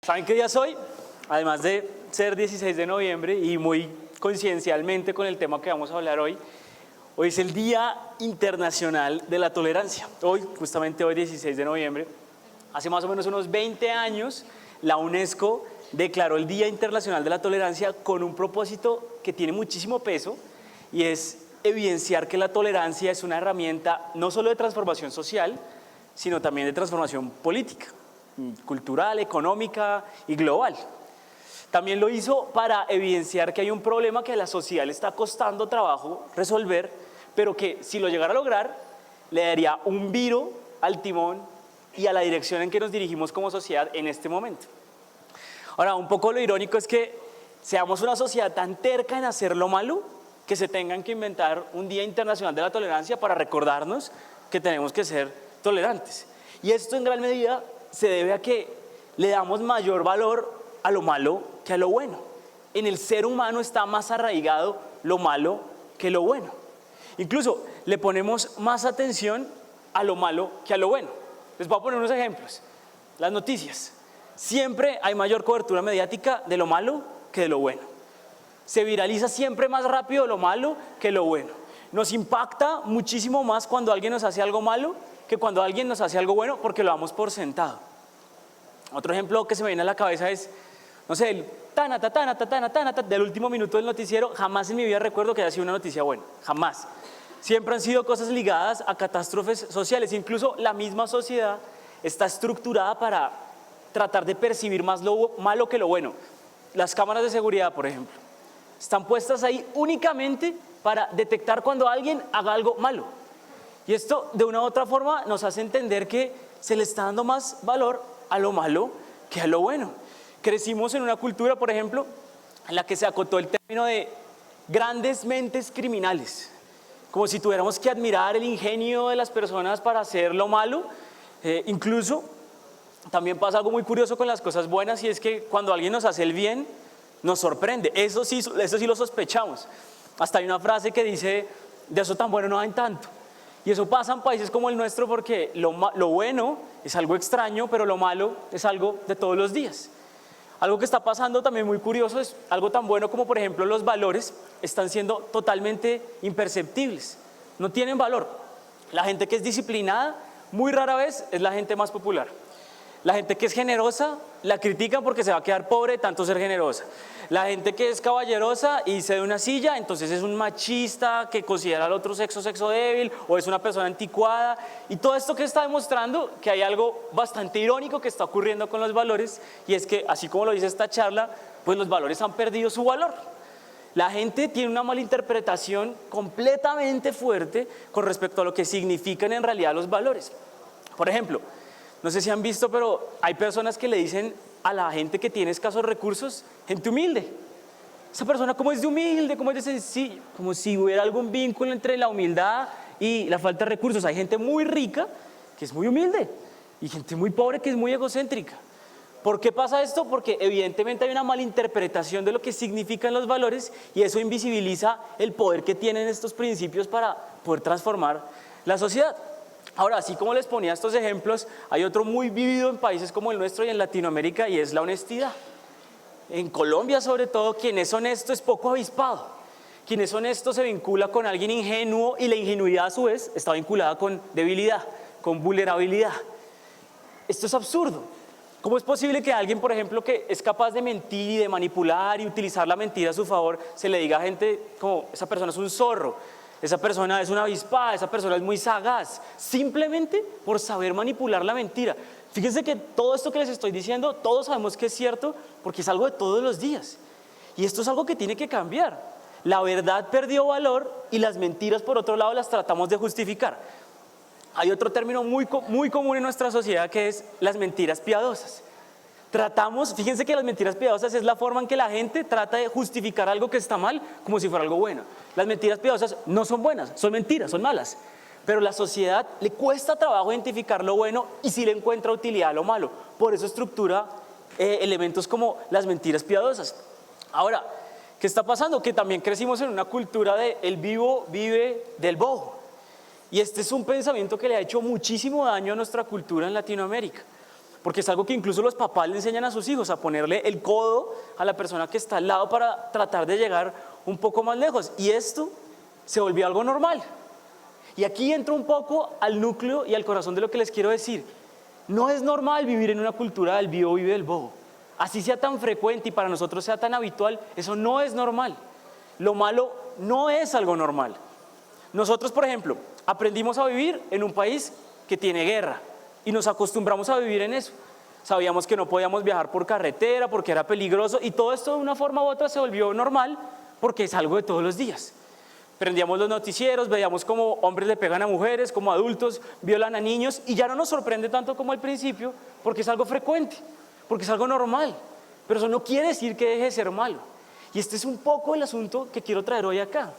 ¿Saben qué día es hoy? Además de ser 16 de noviembre y muy coincidencialmente con el tema que vamos a hablar hoy, hoy es el Día Internacional de la Tolerancia. Justamente hoy, 16 de noviembre, hace más o menos unos 20 años, la UNESCO declaró el Día Internacional de la Tolerancia con un propósito que tiene muchísimo peso y es evidenciar que la tolerancia es una herramienta no solo de transformación social, sino también de transformación política, cultural, económica y global. También lo hizo para evidenciar que hay un problema que a la sociedad le está costando trabajo resolver, pero que si lo llegara a lograr, le daría un viro al timón y a la dirección en que nos dirigimos como sociedad en este momento. Ahora, un poco lo irónico es que seamos una sociedad tan terca en hacer lo malo que se tengan que inventar un Día Internacional de la Tolerancia para recordarnos que tenemos que ser tolerantes. Y esto en gran medida se debe a que le damos mayor valor a lo malo que a lo bueno. En el ser humano está más arraigado lo malo que lo bueno. Incluso le ponemos más atención a lo malo que a lo bueno. Les voy a poner unos ejemplos. Las noticias. Siempre hay mayor cobertura mediática de lo malo que de lo bueno. Se viraliza siempre más rápido lo malo que lo bueno. Nos impacta muchísimo más cuando alguien nos hace algo malo que cuando alguien nos hace algo bueno porque lo damos por sentado. Otro ejemplo que se me viene a la cabeza es, no sé, el del último minuto del noticiero. Jamás en mi vida recuerdo que haya sido una noticia buena, jamás. Siempre han sido cosas ligadas a catástrofes sociales. Incluso la misma sociedad está estructurada para tratar de percibir más lo malo que lo bueno. Las cámaras de seguridad, por ejemplo, están puestas ahí únicamente para detectar cuando alguien haga algo malo. Y esto, de una u otra forma, nos hace entender que se le está dando más valor a lo malo que a lo bueno. Crecimos en una cultura, por ejemplo, en la que se acotó el término de grandes mentes criminales, como si tuviéramos que admirar el ingenio de las personas para hacer lo malo. Incluso también pasa algo muy curioso con las cosas buenas, y es que cuando alguien nos hace el bien, nos sorprende. Eso sí lo sospechamos. Hasta hay una frase que dice, de eso tan bueno no hay tanto. Y eso pasa en países como el nuestro porque lo bueno es algo extraño, pero lo malo es algo de todos los días. Algo que está pasando también muy curioso es algo tan bueno como, por ejemplo, los valores están siendo totalmente imperceptibles. No tienen valor. La gente que es disciplinada muy rara vez es la gente más popular. La gente que es generosa la critican porque se va a quedar pobre de tanto ser generosa. La gente que es caballerosa y cede una silla, entonces es un machista que considera al otro sexo débil, o es una persona anticuada. Y todo esto que está demostrando que hay algo bastante irónico que está ocurriendo con los valores, y es que, así como lo dice esta charla, pues los valores han perdido su valor. La gente tiene una malinterpretación completamente fuerte con respecto a lo que significan en realidad los valores. Por ejemplo, no sé si han visto, pero hay personas que le dicen a la gente que tiene escasos recursos, gente humilde. Esa persona, ¿cómo es de humilde? ¿Cómo es de sencillo? Como si hubiera algún vínculo entre la humildad y la falta de recursos. Hay gente muy rica que es muy humilde y gente muy pobre que es muy egocéntrica. ¿Por qué pasa esto? Porque evidentemente hay una malinterpretación de lo que significan los valores, y eso invisibiliza el poder que tienen estos principios para poder transformar la sociedad. Ahora, así como les ponía estos ejemplos, hay otro muy vivido en países como el nuestro y en Latinoamérica, y es la honestidad. En Colombia, sobre todo, quien es honesto es poco avispado. Quien es honesto se vincula con alguien ingenuo, y la ingenuidad a su vez está vinculada con debilidad, con vulnerabilidad. Esto es absurdo. ¿Cómo es posible que a alguien, por ejemplo, que es capaz de mentir y de manipular y utilizar la mentira a su favor, se le diga a gente como esa persona es un zorro? Esa persona es una avispada, esa persona es muy sagaz, simplemente por saber manipular la mentira. Fíjense que todo esto que les estoy diciendo, todos sabemos que es cierto porque es algo de todos los días. Y esto es algo que tiene que cambiar. La verdad perdió valor y las mentiras, por otro lado, las tratamos de justificar. Hay otro término muy común en nuestra sociedad, que es las mentiras piadosas. Fíjense que las mentiras piadosas es la forma en que la gente trata de justificar algo que está mal como si fuera algo bueno. Las mentiras piadosas no son buenas, son mentiras, son malas. Pero a la sociedad le cuesta trabajo identificar lo bueno y sí le encuentra utilidad a lo malo. Por eso estructura elementos como las mentiras piadosas. Ahora, ¿qué está pasando? Que también crecimos en una cultura de el vivo vive del bobo. Y este es un pensamiento que le ha hecho muchísimo daño a nuestra cultura en Latinoamérica. porque es algo que incluso los papás le enseñan a sus hijos, a ponerle el codo a la persona que está al lado para tratar de llegar un poco más lejos. Y esto se volvió algo normal. Y aquí entro un poco al núcleo y al corazón de lo que les quiero decir. No es normal vivir en una cultura del vivo vive del bobo. Así sea tan frecuente y para nosotros sea tan habitual, eso no es normal. Lo malo no es algo normal. Nosotros, por ejemplo, aprendimos a vivir en un país que tiene guerra y nos acostumbramos a vivir en eso. Sabíamos que no podíamos viajar por carretera porque era peligroso y todo esto de una forma u otra se volvió normal porque es algo de todos los días. Prendíamos los noticieros, veíamos cómo hombres le pegan a mujeres, como adultos violan a niños y ya no nos sorprende tanto como al principio porque es algo frecuente, porque es algo normal. Pero eso no quiere decir que deje de ser malo. Y este es un poco el asunto que quiero traer hoy acá.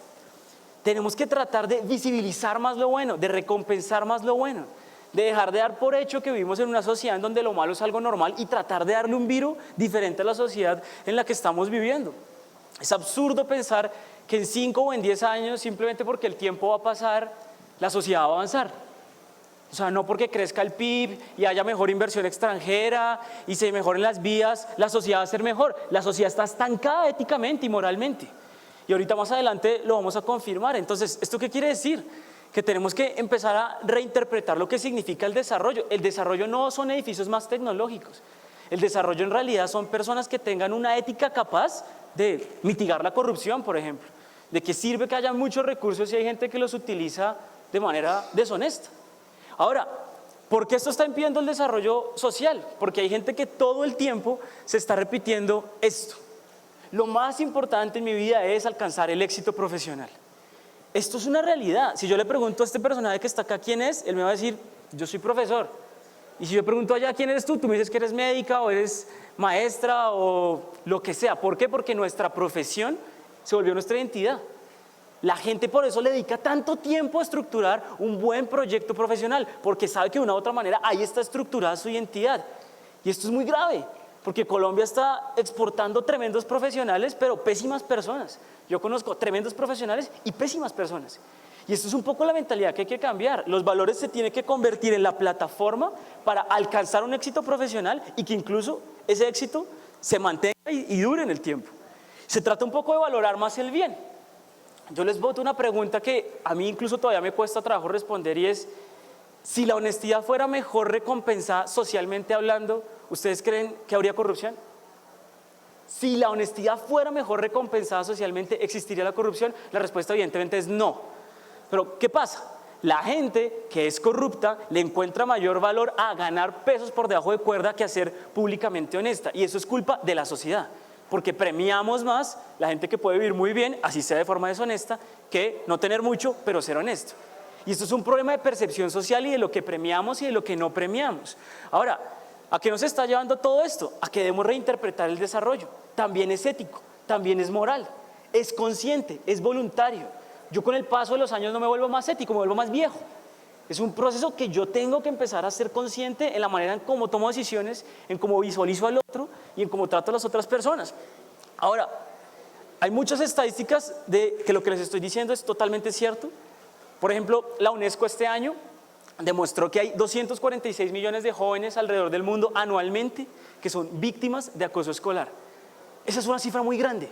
Tenemos que tratar de visibilizar más lo bueno, de recompensar más lo bueno, de dejar de dar por hecho que vivimos en una sociedad en donde lo malo es algo normal y tratar de darle un viro diferente a la sociedad en la que estamos viviendo. Es absurdo pensar que en 5 o en 10 años, simplemente porque el tiempo va a pasar, la sociedad va a avanzar. O sea, no porque crezca el PIB y haya mejor inversión extranjera y se mejoren las vías, la sociedad va a ser mejor. La sociedad está estancada éticamente y moralmente. Y ahorita más adelante lo vamos a confirmar. Entonces, ¿esto qué quiere decir? Que tenemos que empezar a reinterpretar lo que significa el desarrollo. El desarrollo no son edificios más tecnológicos. El desarrollo en realidad son personas que tengan una ética capaz de mitigar la corrupción, por ejemplo. De que sirve que haya muchos recursos y hay gente que los utiliza de manera deshonesta. Ahora, ¿por qué esto está impidiendo el desarrollo social? Porque hay gente que todo el tiempo se está repitiendo esto. Lo más importante en mi vida es alcanzar el éxito profesional. Esto es una realidad. Si yo le pregunto a este personaje que está acá quién es, él me va a decir, yo soy profesor. Y si yo pregunto allá quién eres tú me dices que eres médica o eres maestra o lo que sea. ¿Por qué? Porque nuestra profesión se volvió nuestra identidad. La gente por eso le dedica tanto tiempo a estructurar un buen proyecto profesional, porque sabe que de una u otra manera ahí está estructurada su identidad. Y esto es muy grave, porque Colombia está exportando tremendos profesionales, pero pésimas personas. Yo conozco tremendos profesionales y pésimas personas. Y esto es un poco la mentalidad que hay que cambiar. Los valores se tienen que convertir en la plataforma para alcanzar un éxito profesional y que incluso ese éxito se mantenga y dure en el tiempo. Se trata un poco de valorar más el bien. Yo les boto una pregunta que a mí incluso todavía me cuesta trabajo responder y es, si la honestidad fuera mejor recompensada socialmente hablando, ¿ustedes creen que habría corrupción? Si la honestidad fuera mejor recompensada socialmente, ¿existiría la corrupción? La respuesta evidentemente es no. Pero ¿qué pasa? La gente que es corrupta le encuentra mayor valor a ganar pesos por debajo de cuerda que a ser públicamente honesta. Y eso es culpa de la sociedad. Porque premiamos más la gente que puede vivir muy bien, así sea de forma deshonesta, que no tener mucho, pero ser honesto. Y esto es un problema de percepción social y de lo que premiamos y de lo que no premiamos. Ahora, ¿a qué nos está llevando todo esto? A que debemos reinterpretar el desarrollo. También es ético, también es moral, es consciente, es voluntario. Yo con el paso de los años no me vuelvo más ético, me vuelvo más viejo. Es un proceso que yo tengo que empezar a ser consciente en la manera en cómo tomo decisiones, en cómo visualizo al otro y en cómo trato a las otras personas. Ahora, hay muchas estadísticas de que lo que les estoy diciendo es totalmente cierto. Por ejemplo, la UNESCO este año demostró que hay 246 millones de jóvenes alrededor del mundo anualmente que son víctimas de acoso escolar. Esa es una cifra muy grande.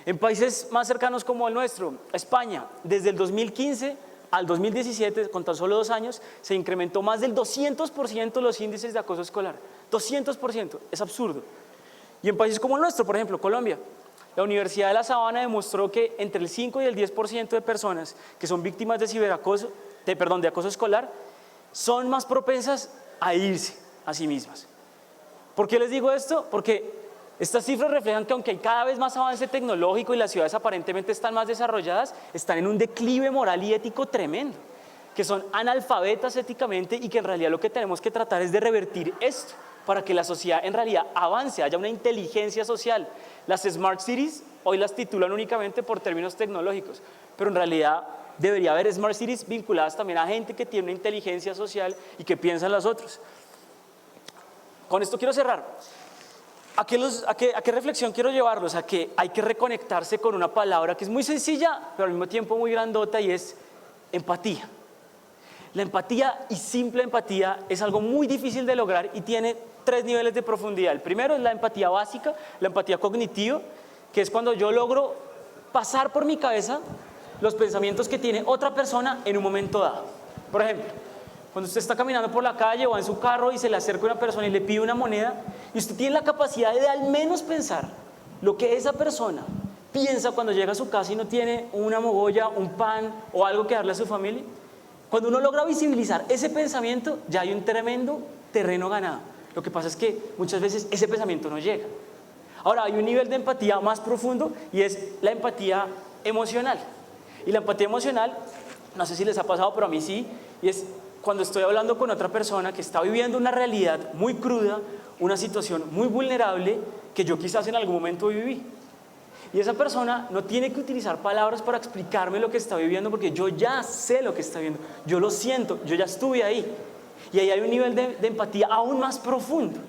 En países más cercanos como el nuestro, España, desde el 2015 al 2017, con tan solo 2 años, se incrementó más del 200% los índices de acoso escolar. 200%, es absurdo. Y en países como el nuestro, por ejemplo, Colombia, la Universidad de La Sabana demostró que entre el 5 y el 10% de personas que son víctimas de ciberacoso, de acoso escolar, son más propensas a irse a sí mismas. ¿Por qué les digo esto? Porque estas cifras reflejan que aunque hay cada vez más avance tecnológico y las ciudades aparentemente están más desarrolladas, están en un declive moral y ético tremendo, que son analfabetas éticamente y que en realidad lo que tenemos que tratar es de revertir esto para que la sociedad en realidad avance, haya una inteligencia social. Las Smart Cities hoy las titulan únicamente por términos tecnológicos, pero en realidad debería haber Smart Cities vinculadas también a gente que tiene una inteligencia social y que piensa en los otros. Con esto quiero cerrar. ¿A qué reflexión quiero llevarlos? A que hay que reconectarse con una palabra que es muy sencilla, pero al mismo tiempo muy grandota y es empatía. La empatía y simple empatía es algo muy difícil de lograr y tiene 3 niveles de profundidad. El primero es la empatía básica, la empatía cognitiva, que es cuando yo logro pasar por mi cabeza los pensamientos que tiene otra persona en un momento dado. Por ejemplo, cuando usted está caminando por la calle o en su carro y se le acerca una persona y le pide una moneda, y usted tiene la capacidad de al menos pensar lo que esa persona piensa cuando llega a su casa y no tiene una mogolla, un pan o algo que darle a su familia. Cuando uno logra visibilizar ese pensamiento, ya hay un tremendo terreno ganado. Lo que pasa es que muchas veces ese pensamiento no llega. Ahora, hay un nivel de empatía más profundo y es la empatía emocional. Y la empatía emocional, no sé si les ha pasado, pero a mí sí, y es cuando estoy hablando con otra persona que está viviendo una realidad muy cruda, una situación muy vulnerable que yo quizás en algún momento viví. Y esa persona no tiene que utilizar palabras para explicarme lo que está viviendo porque yo ya sé lo que está viviendo, yo lo siento, yo ya estuve ahí. Y ahí hay un nivel de empatía aún más profundo.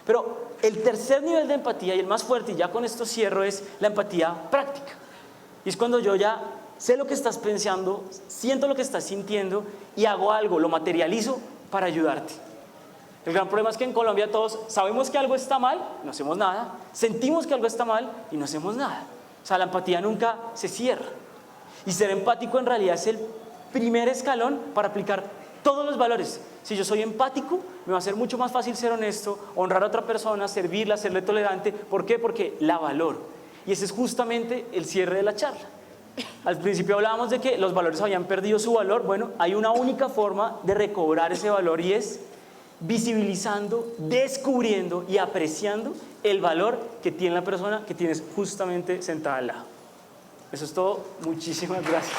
Pero el tercer nivel de empatía y el más fuerte, y ya con esto cierro, es la empatía práctica. Y es cuando yo ya sé lo que estás pensando, siento lo que estás sintiendo y hago algo, lo materializo para ayudarte. El gran problema es que en Colombia todos sabemos que algo está mal, no hacemos nada, sentimos que algo está mal y no hacemos nada. O sea, la empatía nunca se cierra. Y ser empático en realidad es el primer escalón para aplicar todos los valores. Si yo soy empático, me va a ser mucho más fácil ser honesto, honrar a otra persona, servirla, serle tolerante. ¿Por qué? Porque la valoro. Y ese es justamente el cierre de la charla. Al principio hablábamos de que los valores habían perdido su valor. Bueno, hay una única forma de recobrar ese valor y es visibilizando, descubriendo y apreciando el valor que tiene la persona que tienes justamente sentada al lado. Eso es todo. Muchísimas gracias.